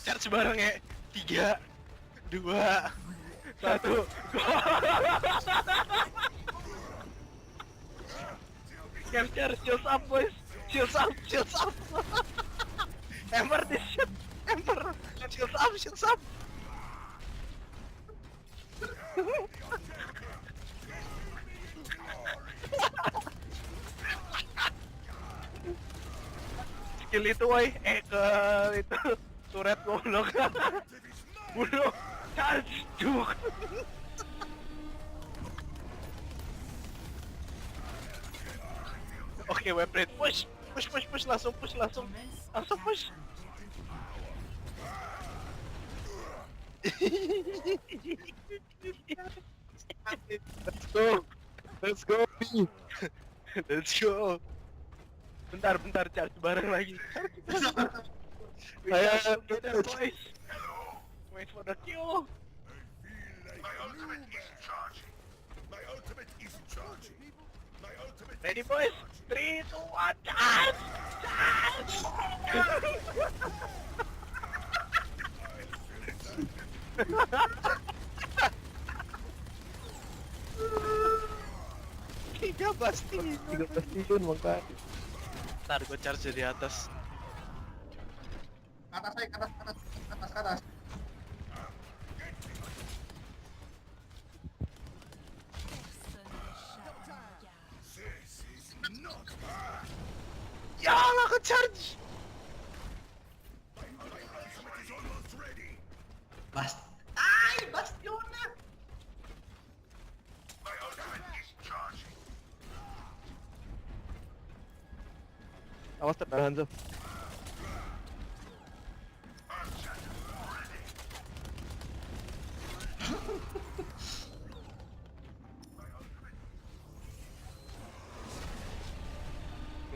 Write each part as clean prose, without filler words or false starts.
Charge bareng ya. 3, 2, 1. Capture, shields up boys. Shields up, shields up. Hammer this shit. Hammer. Shields up, shields up. Skill itu woy, ke itu turret goblok. Bunuh, charge, juk. Oke, weapon push, langsung push. Let's go, let's go. Bentar, charge bareng lagi. Ayo, together boys. Wait for the kill. Ready boys? 3, 2, 1, charge! Tiga bastion makanya. Ntar gue charge dari atas. Ke atas. Ya nggak ke charge. Bastionnya. Awas tertahan tuh.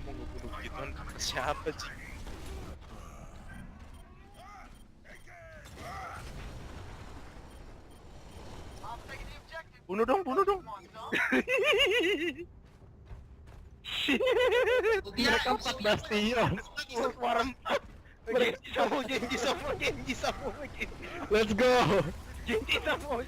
Mau ngebunuh gituan siapa sih? Bunuh dong. Mereka 4 bastion. Suara 4. Genji sama. Let's go. Genji sama.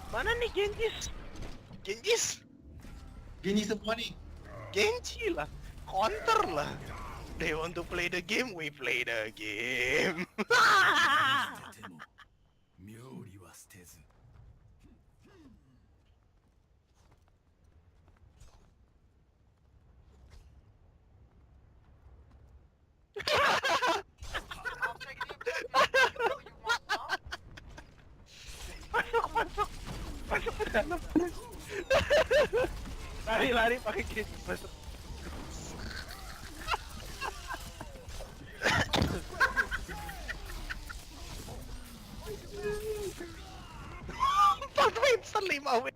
Mana nih Genjis? Gini semua nih. Genji lah. Counter lah. They want to play the game, we play the game. Masuk ke dalam. Lari pakai Genji masuk. Winston 5 win.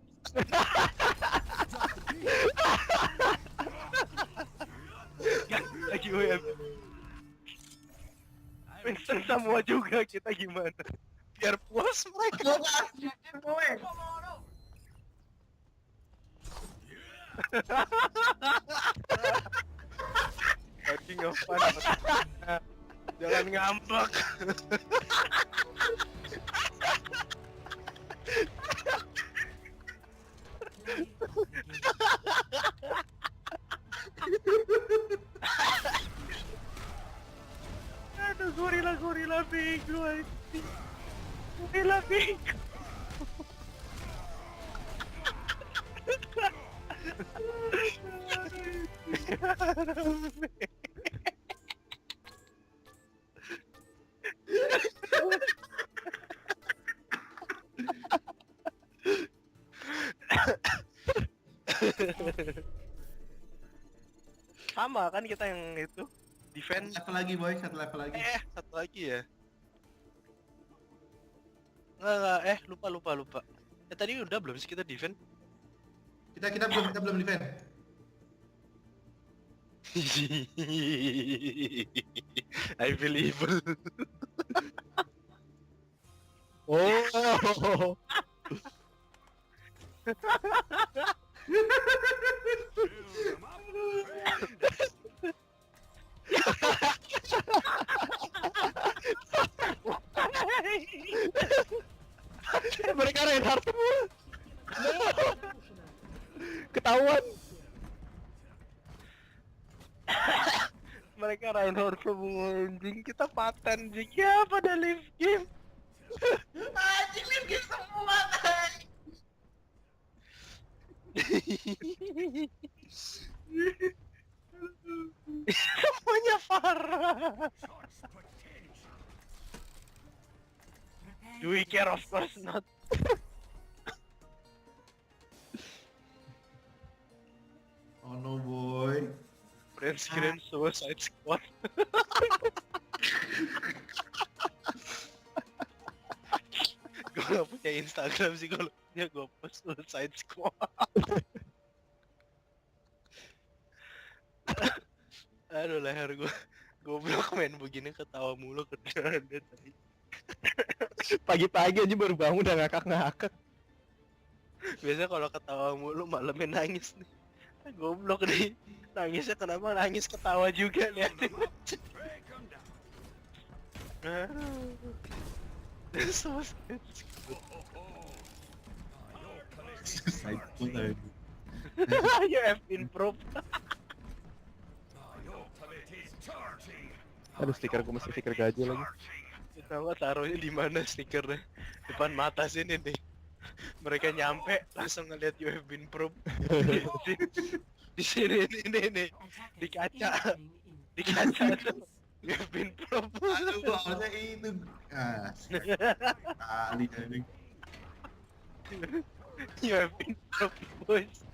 Lagi WM. Winston semua juga, kita gimana? Biar puas mereka. Lagi ngapain? Jangan ngambek. Aduh, gorila bego anjing. Gorila bego. Sama kan kita yang itu defense. Satu lagi boy, satu level lagi. Satu lagi ya. Nggak, lupa. Tadi udah belum sih kita defense? Kita belum defend. I feel evil. Oh. Mereka Reinhardt semua. No. Ketahuan. Mereka Reinhardt semua anjing, kita paten anjing ya pada live game. Anjing live game semua. Semuanya parah. Do we care? Of course not. Oh no boy. Print screen Suicide Squad. Gue gak punya Instagram sih, kalau punya gue post Suicide Squad. Aduh leher gue. Goblok main begini ketawa mulu kerjaan dia tadi. Pagi-pagi aja baru bangun udah ngakak-ngakak. Biasanya kalau ketawa mulu malamnya nangis nih. Goblok nih. Nangisnya kenapa nangis ketawa juga liatin. Suicide Squad. Side pun lagi. You have improved. Aduh, stiker gue masih stiker gajah lagi. Kita mah taruhnya di mana stikernya? Depan mata sini nih. Mereka nyampe langsung ngeliat you have been probed. Di sini nih. Di kaca. Di kaca tuh. You have been probed. Aduh, harusnya itu. Ah, kali anjing. You have been probed, boys.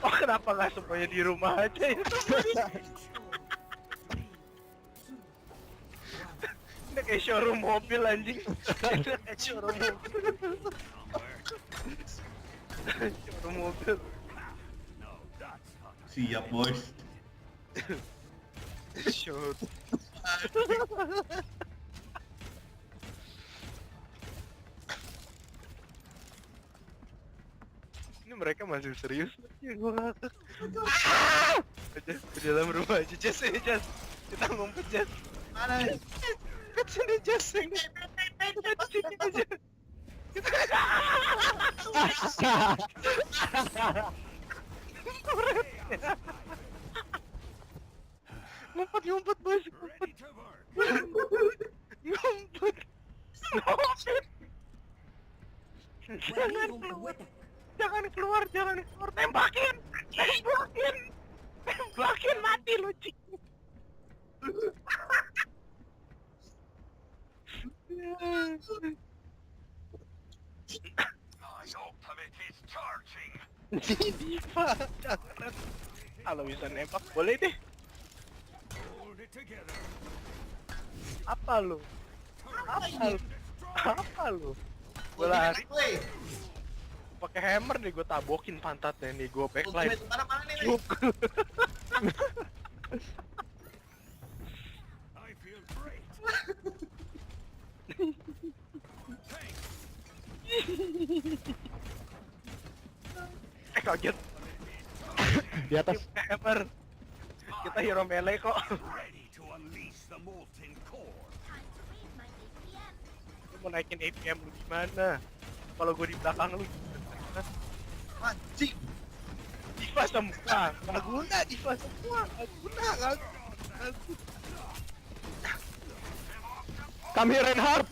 Oh, kenapa nggak semuanya di rumah aja ya? Ini kayak showroom mobil anjing. Ini kayak showroom mobil. Showroom mobil. Siap boys. Showroom. Ini mereka masih serius. Ya gua ngakak. Aja di dalam rumah aja, Jas ya Jas. Kita ngumpet Jas. Mana? Ke sini Jas sini. Ke sini aja. Ngumpet bos. Ngumpet. Jangan keluar. Tembakin mati lu cik. Diva, jangan. Kalau bisa nembak boleh deh. Apa lu? Gue lari pakai hammer nih, gue tabokin pantatnya nih, gue backline. Mana nih? Cuk. Kaget. Di atas. Hammer. Kita hero melee kok. Lu mau naikin APM lu gimana? Kalau gue di belakang lu gimana? Anjing. Diva semua, nggak guna Diva semua, nggak guna. Kami Reinhardt.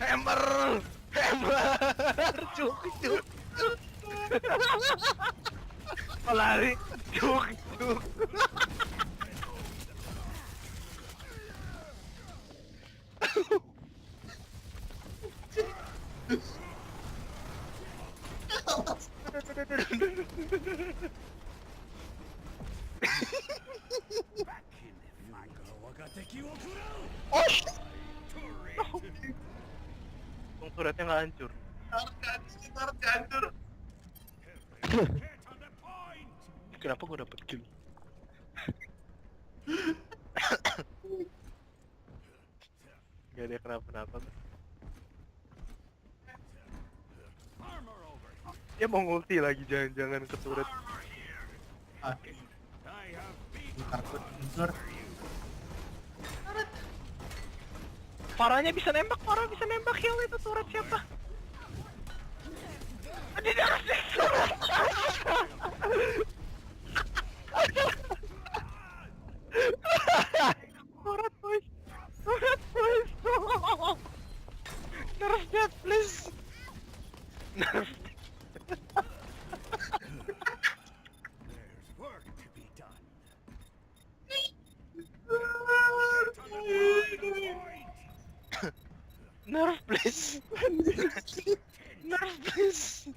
Hammer, cuk. Mau lari, cuk. Oh shit! Kung turretnya nggak hancur. Taruh hancur. Kenapa gua dapet kill? Gak ada kenapa-napa tuh. Dia mau ngulti lagi, jangan-jangan ke turret. Oke. Karpet hancur. Farahnya bisa nembak, Farah bisa nembak, kill itu turret siapa? Dia ngasih turret. Turret boys, turret boys. Nerf that please. Nerf. Nerf please. Nerf please.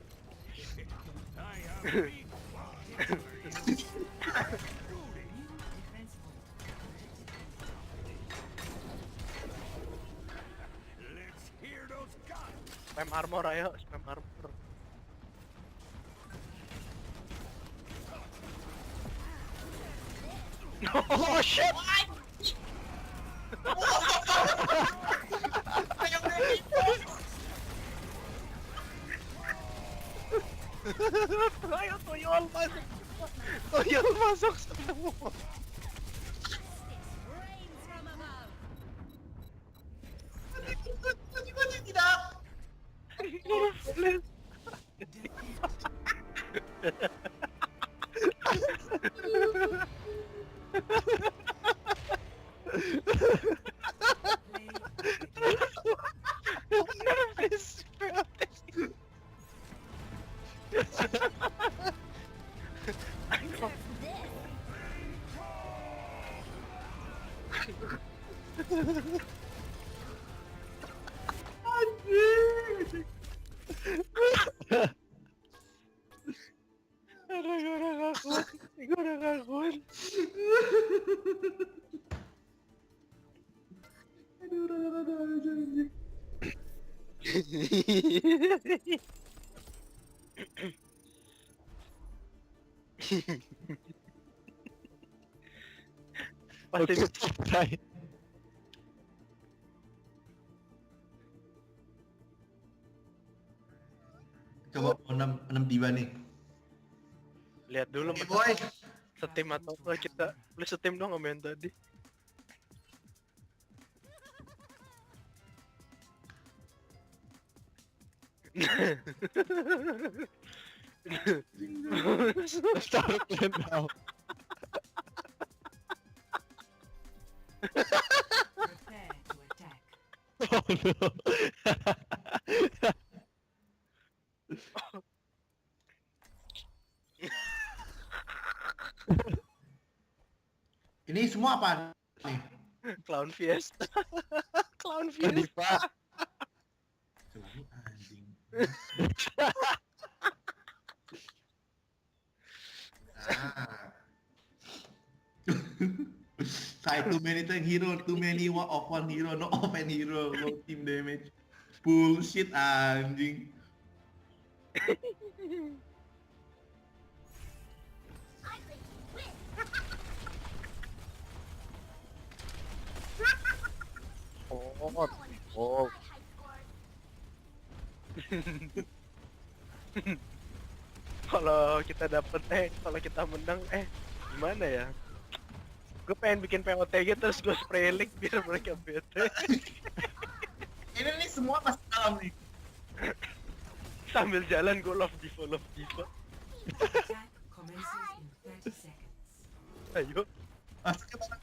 Spam armor ayo, spam armor. Oh shit! Ayo tuyul masuk. Tuyul masuk semua. Tidak. Please. Please. Gue udah gak kuat. Pasti Selesai. Coba 6 tiba nih. lihat dulu Oke boy. setim atau enggak kita. Lu setim dong sama yang tadi. Start plan now. Prepare to attack. Oh no. Ini semua apa nih? Clown Fiesta. Clown Fiesta. Diva. Coba anjing. Saya too many tank hero, too many of one hero, no offense hero, low team damage. Bullshit anjing. Oh. Oh. Kalau kita dapet kalau kita menang gimana ya? Gue pengen bikin POTG terus gue spray link biar mereka bete. Ini nih semua masih dalam nih. Sambil jalan gue love diva. Attack commences in 30 seconds. Ayo. Masuk ke mana?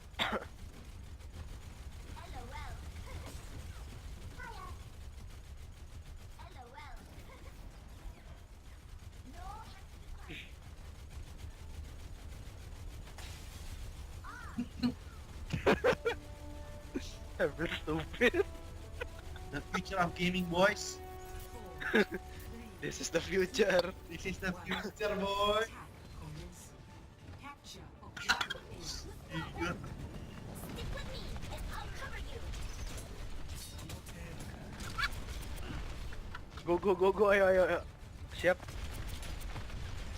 Sambil stupid. The future of gaming boys. 4, 3, This is the future. This is the future, boy. Attack commencing. Capture objective A. Gila. Stick with me, and I'll cover you. Go, ayo, ayo. Siap.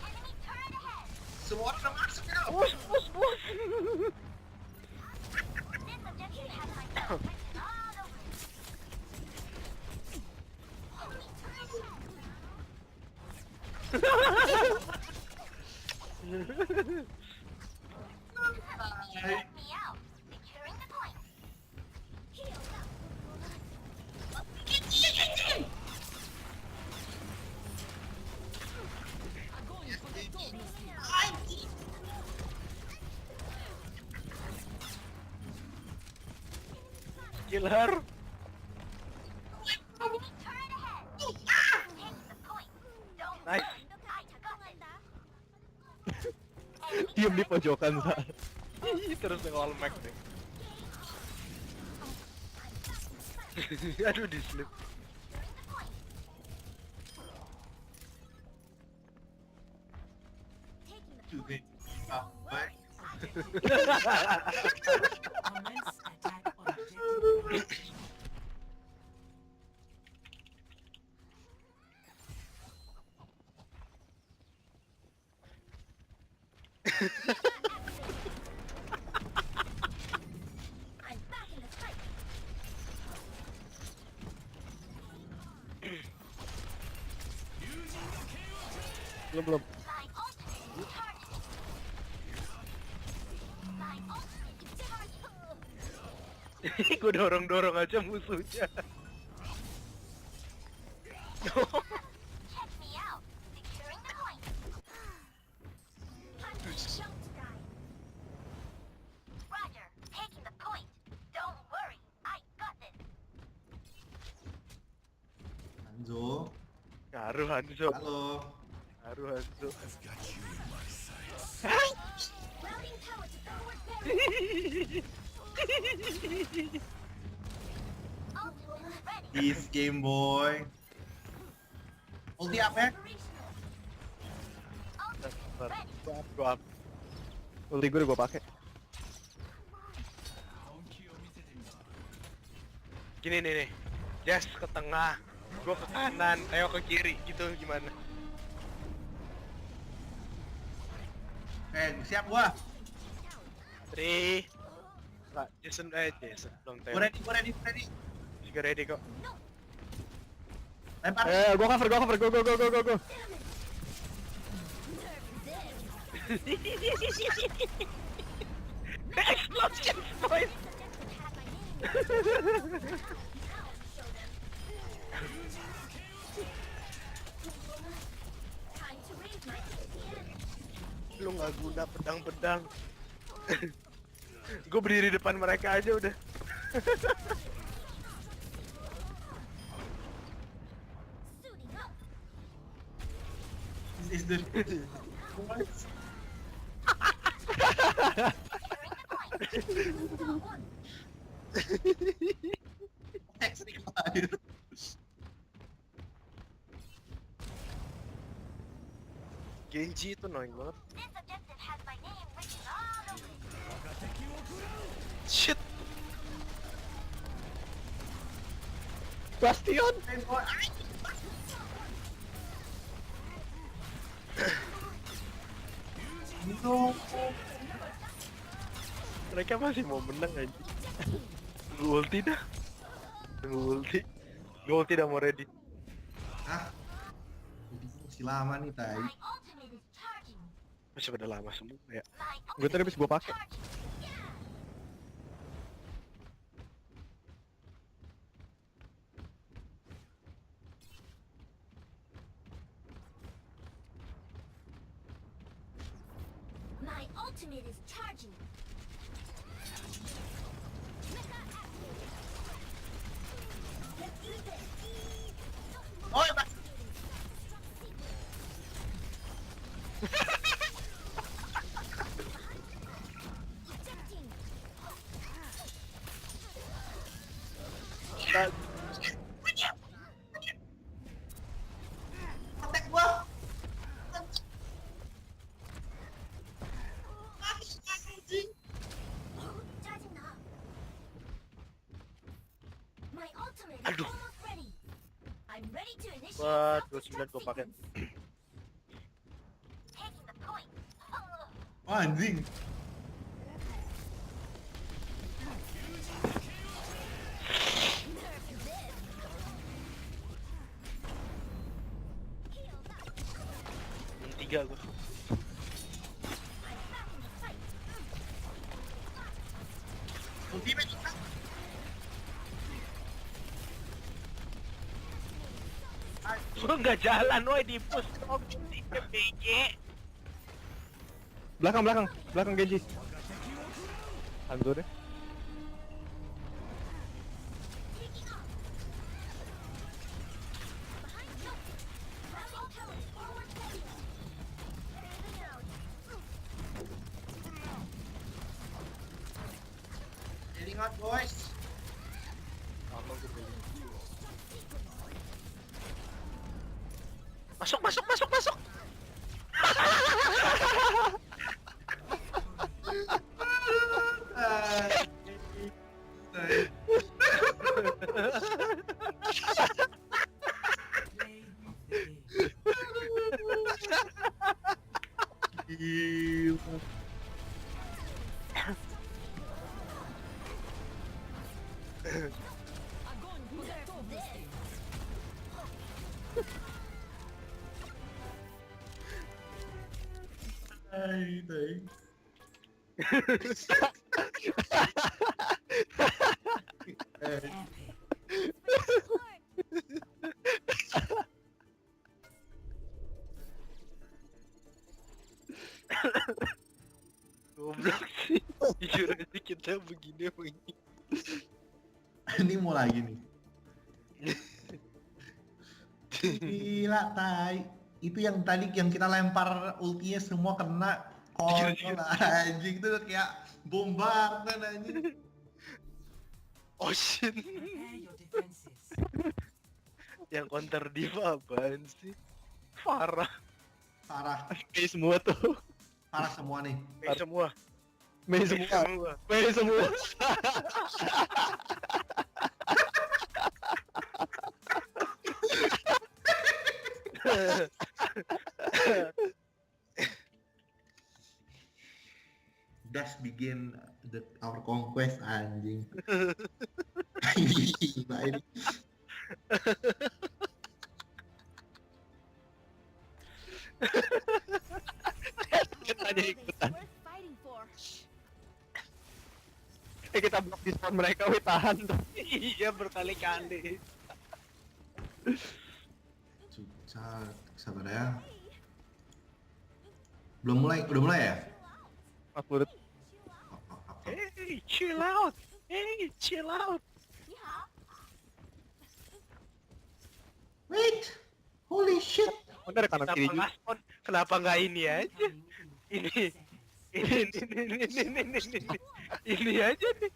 Enemy turret ahead. Semua orang udah masuk ya. Bos. This objective has my name written all over it. Enemy turret ahead. Check me out. Securing the point. Heal up. Kill her. Enemy turret ahead. Take the point. Don't Nice. worry. I got this. Diam di pojokan, Sa. Terus all max deh. Aduh, di slip. Juga. Ah, baik. Commence attack on objective A. I'm back in the fight. Belum. My ultimate is charging. My ultimate is charging. Gue dorong aja musuhnya. Check me out. Securing the point. Time to jump, guy. Roger. Taking the point. Don't worry. I got this. Hanzo. Ngaruh Hanzo. Halo. Routing tower to forward barrier. Ultimate ready. This game, boy. Ulti apa ya? Operational. Bentar, Ready. gua Ulti gue udah gue pakai. Gini nih. Jazz ke tengah. Gua ke kanan, ayo ke kiri gitu gimana? Siap gua. 3. Enggak, Jason belum tahu. Gua ready. Juga ready kok. Lempar. Gue cover, go. Explosion boys. Time to raise my again. Lu nggak guna pedang. Gue berdiri depan mereka aja udah. Suiting up. This is the X-ray lahir. Genji itu annoying banget. This objective has my name written all over it. Shit. Bastion. No. Mereka masih mau menang aja. Tunggu ulti dah. Gue ulti dah mau ready. Ah. Ini masih lama nih, Tai. My ultimate is charging. Masih pada lama semua ya. My Gue tadi habis gue ultimate is pakai. charging. Yeah. My ultimate is charging. Let's do this. Oh, ya, Pak. Ejecting. Ready to initiate Gua self-destruct 29 gua pakai. sequence. Taking the point. Oh, anjing. Yang 3 gua. Ultimate. Gua nggak jalan, woi di push dong, di PG. Belakang Genji. Hancur deh. Heading out, boys. Masuk. Ah, tai. Play with the game. Gila. Tai. Epic. Goblok sih. Jujur aja kita begini. Ini mau lagi nih. Gila, tai. Itu yang tadi yang kita lempar ultinya semua kena. Kontol anjing itu kayak bombardan anjing. Oh shit. Prepare your defenses. Yang counter diva apaan sih? Parah. Parah, Mei semua tuh. parah semua nih. Semua. Mei semua. Just begin our conquest anjing. Gila ini. Kita ikutan. Worth fighting for. Kita blok di spawn mereka, weh tahan tuh. Iya berkali-kali. Sabar ya. Udah mulai ya? 40 detik. Hey, chill out. Hey, chill out. Yeah. Wait, holy shit. Mana ada kanan Kenapa kiri juga. nggak spawn? Kenapa nggak ini aja? Incoming in Ini, 5 seconds. ini aja nih.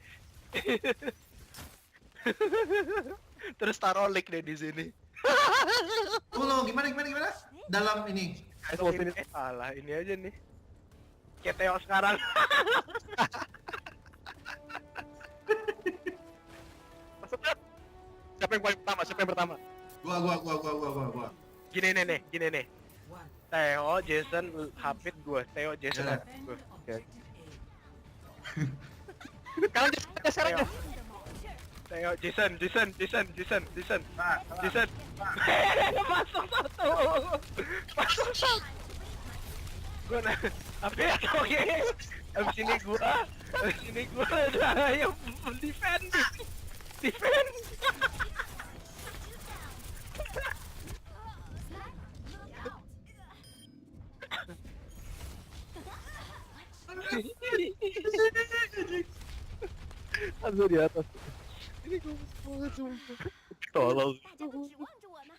Terus taruh link deh di sini. Tunggu, gimana? Dalam ini. Salah, ini aja nih. Keteo sekarang. Masukkan. Siapa yang paling pertama? Siapa yang pertama? Gua. Gini nih. One. Theo, Jason, Hafid gue. Theo, Jason, Ya. Hafid gue. Defend objective A. Kalian sekarang Theo. deh. Theo, Jason. Nah, Jason. Masuk satu. Gue apa ya oke. Abis ini gua ada yang defend. Hanzo di atas. Ini gue mau sumpah. Tolong. 大家都指望着我呢。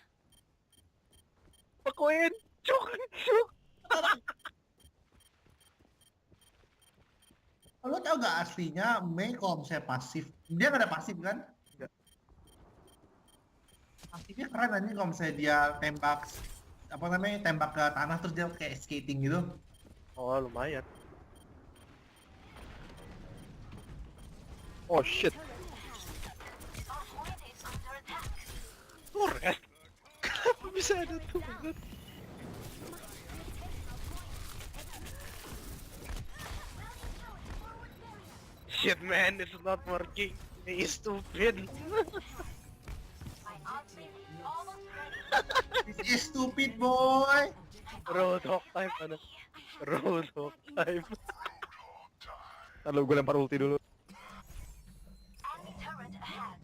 Pakuin, cuk. lo tau gak aslinya Mei kalau misalnya pasif, dia gak ada pasif kan? Nggak. Pasifnya keren aja kalau misalnya dia tembak tembak ke tanah terus dia kayak skating gitu. Oh lumayan. Oh shit. Turret. bisa ada tuh banget. Shit man, it's not working. He's stupid. My ultimate is almost ready. This is stupid boy. Roadhog time mana? Roadhog time. Lalu gue lempar ulti dulu. Enemy turret ahead.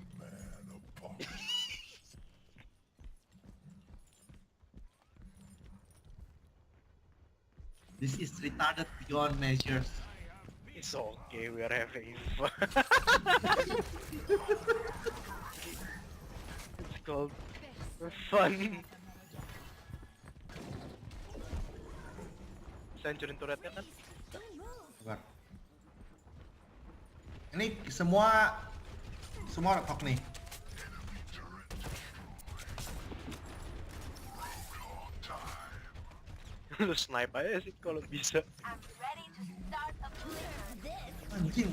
This is retarded beyond measures. It's okay, we are having fun. It's called fun. Bisa hancurin turretnya kan? Sabar. Ini semua rock nih. Lu snipe aja sih kalau bisa. I'm ready to start a blitz. Anjing.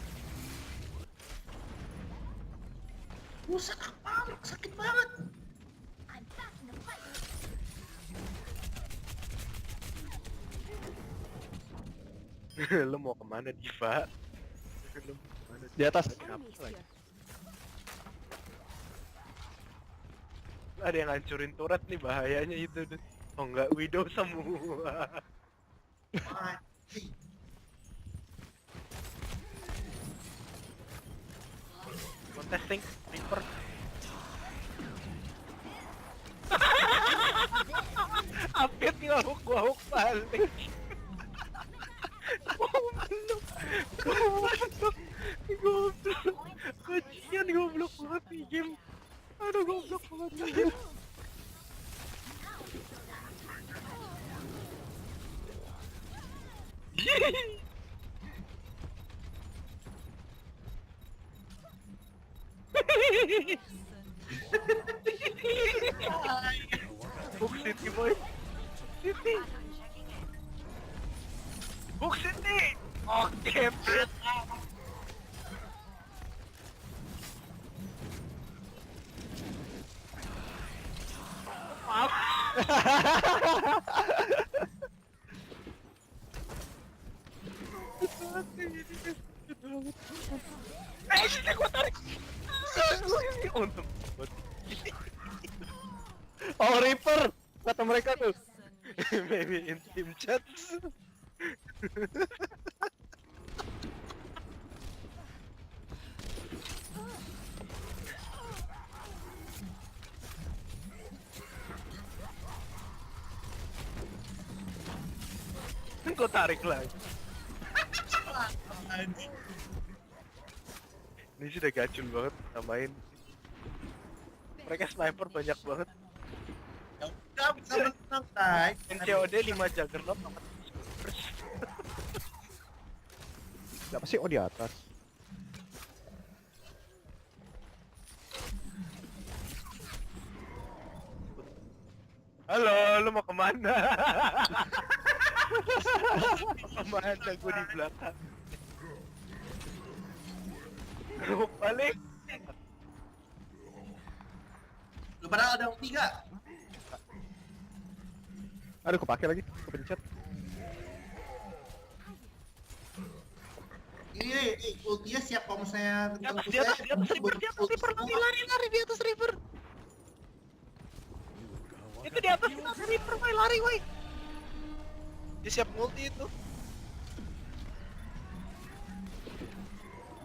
Buset, apa? Sakit banget. I'm back in the fight. Lu mau kemana Diva? Lu mau kemana? Di atas. Kenapa lagi? Ada yang hancurin turret nih, bahayanya itu. Oh enggak, Widow semua. Anjing. Contesting, Reaper. Apit ngelawak gua hook balik. Goblok. Kucian goblok banget nih game. Aduh goblok banget nih game. Hook City boy. City. Hook City. Oke, bet. Maaf. Sini gua tarik. Untung. Oh Reaper, kata mereka tuh. Maybe in team chat. Kau tarik lagi. Anjing. Ini sih udah gacun banget tambahin. Mereka sniper banyak banget. Ya udah bisa menang, Tai. NCOD 5 Juggernaut sama 3 Supers. Siapa sih? Oh di atas. Halo, lu mau kemana? Mau kemana? Gue di belakang. Lu balik. Lu pada ada ulti gak? Aduh kepake lagi, kepencet. Ini ultinya siap kalau misalnya Di atas, Reaper, lari di atas Reaper. Itu di atas Reaper, woy, lari, woy. Dia siap multi itu.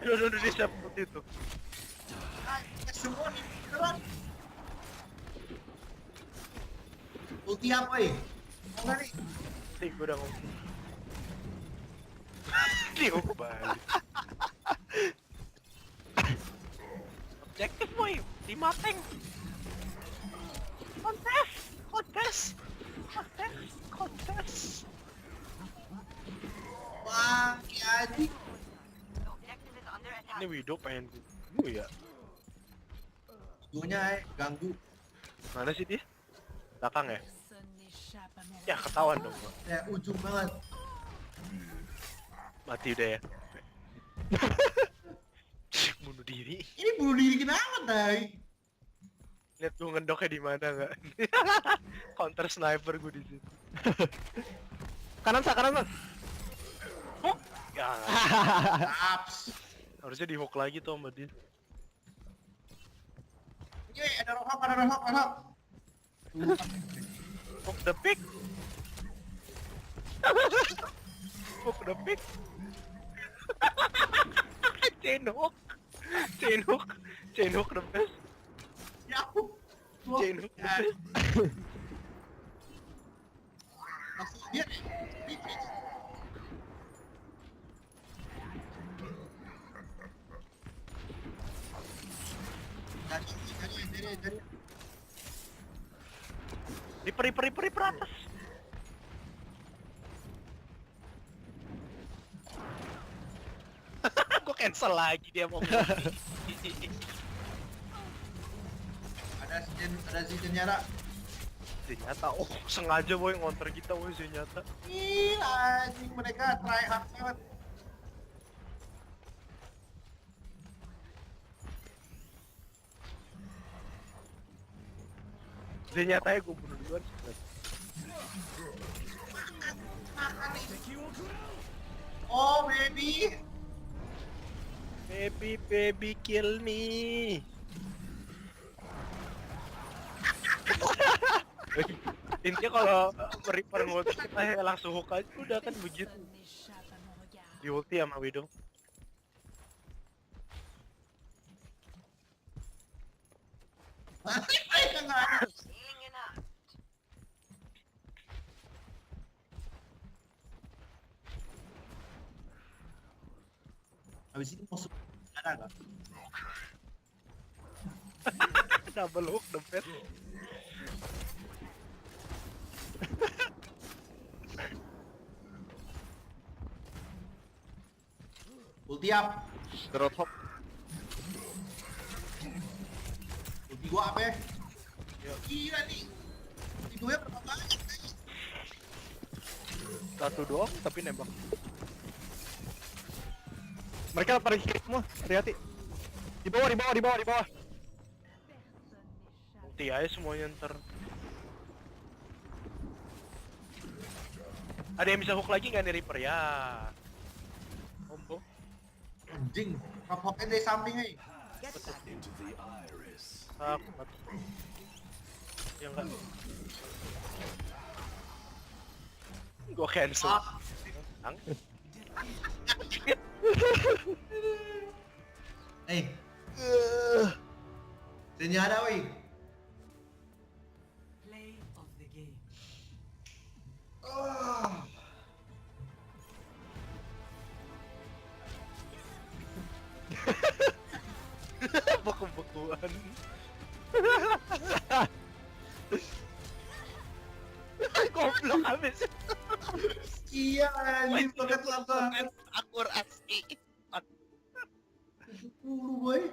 Aduh, dia siap multi itu. Semua nih, keren. Ulti apa ya? Mau nggak nih? Nih, gue udah ngomong. Dia balik. Objektif, woy. 5 tank. Kontes. Wah, jadi Objective is under attack. Ini Widow pengen gue ya. dunia ganggu. Mana sih dia? Belakang ya? Personne n'échappe à mon Ya ketahuan dong gua. Ya ujung banget. Mati udah ya. Bunuh diri. Ini bunuh diri kenapa, Tai? Lihat gue ngedoknya di mana nggak? Counter sniper gue di situ. Kanan sa, kanan sa. Ya, Aps. harusnya di hook lagi tuh sama dia. Oke, ada rohok, ada rohok, ada rohok. Hook the pick. Hook the pick. Chain hook. Chain hook. Chain hook the best. Ya, Chain hook the best. langsung dia. Dari. Riper atas. Gue cancel lagi dia mau. Ada si Nyara. Ternyata, oh sengaja boy ngonter kita boy ternyata. Gila, anjing mereka try hard banget. Ternyata ya gue bunuh duluan. Oh, baby. Baby kill me. Intinya kalau Reaper ngulti kita langsung hook aja udah kan begitu. Di ulti sama Widow. Habis ini masuk ada nggak? Double hook the best. Ulti up. Drop hop. Ulti gua apa ya? Gila nih. Ulti gue berapa banyak? Satu doang tapi nembak. Mereka pada hit semua, hati-hati. Di bawah. Ulti aja semuanya ntar. Ada yang bisa hook lagi nggak nih Reaper ya? Combo. Anjing, ngapoknya dari samping nih. Apa? Ya enggak. Gua cancel. Ang. Senyara woi. Play of the game. Beku-bekuan. Goblok habis. Iya, anjing banget lah. Akur asli. Dulu boy.